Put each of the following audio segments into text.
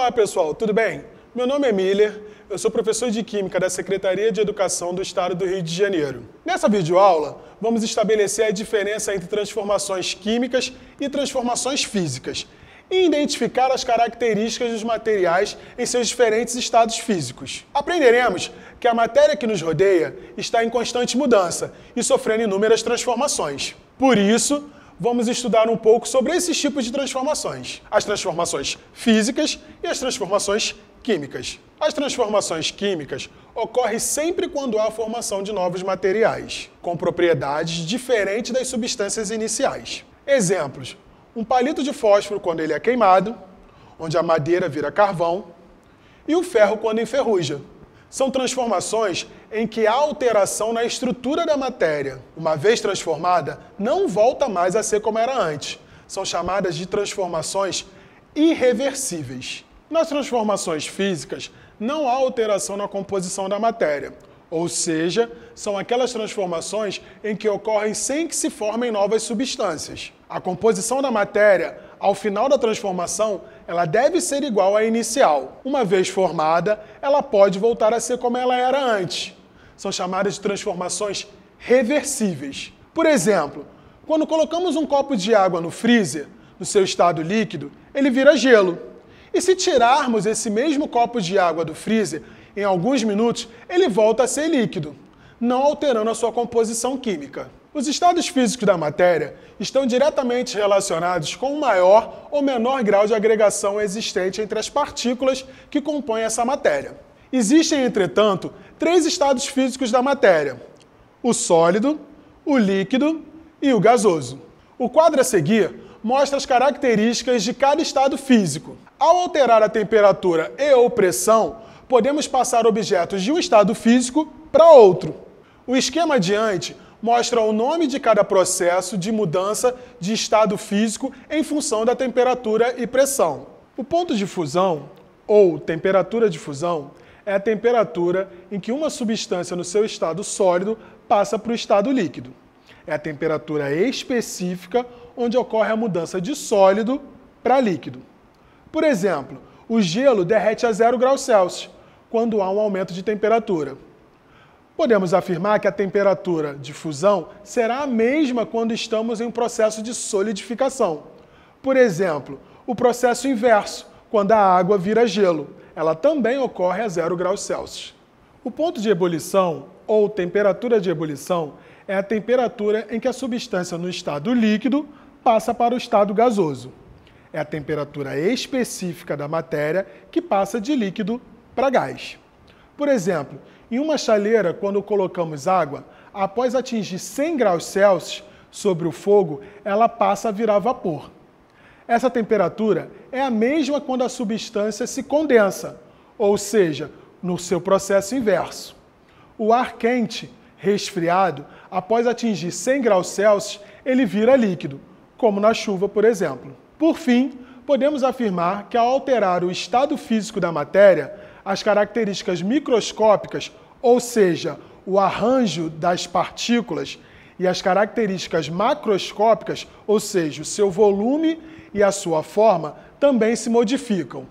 Olá pessoal, tudo bem? Meu nome é Miller, eu sou professor de Química da Secretaria de Educação do Estado do Rio de Janeiro. Nessa videoaula, vamos estabelecer a diferença entre transformações químicas e transformações físicas e identificar as características dos materiais em seus diferentes estados físicos. Aprenderemos que a matéria que nos rodeia está em constante mudança e sofrendo inúmeras transformações. Por isso, vamos estudar um pouco sobre esses tipos de transformações, as transformações físicas e as transformações químicas. As transformações químicas ocorrem sempre quando há a formação de novos materiais, com propriedades diferentes das substâncias iniciais. Exemplos: um palito de fósforo quando ele é queimado, onde a madeira vira carvão, e o ferro quando enferruja. São transformações em que há alteração na estrutura da matéria. Uma vez transformada, não volta mais a ser como era antes. São chamadas de transformações irreversíveis. Nas transformações físicas, não há alteração na composição da matéria. Ou seja, são aquelas transformações em que ocorrem sem que se formem novas substâncias. A composição da matéria, ao final da transformação, ela deve ser igual à inicial. Uma vez formada, ela pode voltar a ser como ela era antes. São chamadas de transformações reversíveis. Por exemplo, quando colocamos um copo de água no freezer, no seu estado líquido, ele vira gelo. E se tirarmos esse mesmo copo de água do freezer, em alguns minutos, ele volta a ser líquido, não alterando a sua composição química. Os estados físicos da matéria estão diretamente relacionados com o maior ou menor grau de agregação existente entre as partículas que compõem essa matéria. Existem, entretanto, 3 estados físicos da matéria: o sólido, o líquido e o gasoso. O quadro a seguir mostra as características de cada estado físico. Ao alterar a temperatura e/ou pressão, podemos passar objetos de um estado físico para outro. O esquema adiante mostra o nome de cada processo de mudança de estado físico em função da temperatura e pressão. O ponto de fusão, ou temperatura de fusão, é a temperatura em que uma substância no seu estado sólido passa para o estado líquido. É a temperatura específica onde ocorre a mudança de sólido para líquido. Por exemplo, o gelo derrete a 0 graus Celsius, quando há um aumento de temperatura. Podemos afirmar que a temperatura de fusão será a mesma quando estamos em um processo de solidificação. Por exemplo, o processo inverso, quando a água vira gelo. Ela também ocorre a 0 graus Celsius. O ponto de ebulição, ou temperatura de ebulição, é a temperatura em que a substância no estado líquido passa para o estado gasoso. É a temperatura específica da matéria que passa de líquido para gás. Por exemplo, em uma chaleira, quando colocamos água, após atingir 100 graus Celsius sobre o fogo, ela passa a virar vapor. Essa temperatura é a mesma quando a substância se condensa, ou seja, no seu processo inverso. O ar quente, resfriado, após atingir 100 graus Celsius, ele vira líquido, como na chuva, por exemplo. Por fim, podemos afirmar que ao alterar o estado físico da matéria, as características microscópicas, ou seja, o arranjo das partículas, e as características macroscópicas, ou seja, o seu volume e a sua forma, também se modificam.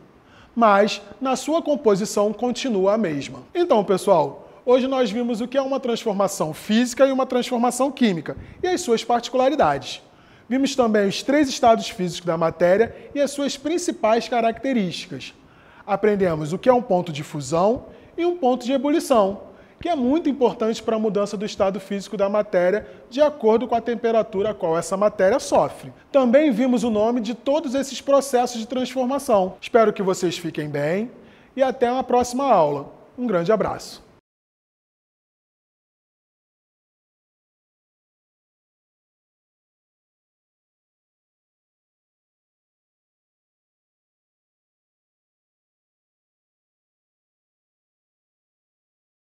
Mas, na sua composição, continua a mesma. Então, pessoal, hoje nós vimos o que é uma transformação física e uma transformação química, e as suas particularidades. Vimos também os 3 estados físicos da matéria e as suas principais características. Aprendemos o que é um ponto de fusão e um ponto de ebulição, que é muito importante para a mudança do estado físico da matéria de acordo com a temperatura a qual essa matéria sofre. Também vimos o nome de todos esses processos de transformação. Espero que vocês fiquem bem e até uma próxima aula. Um grande abraço.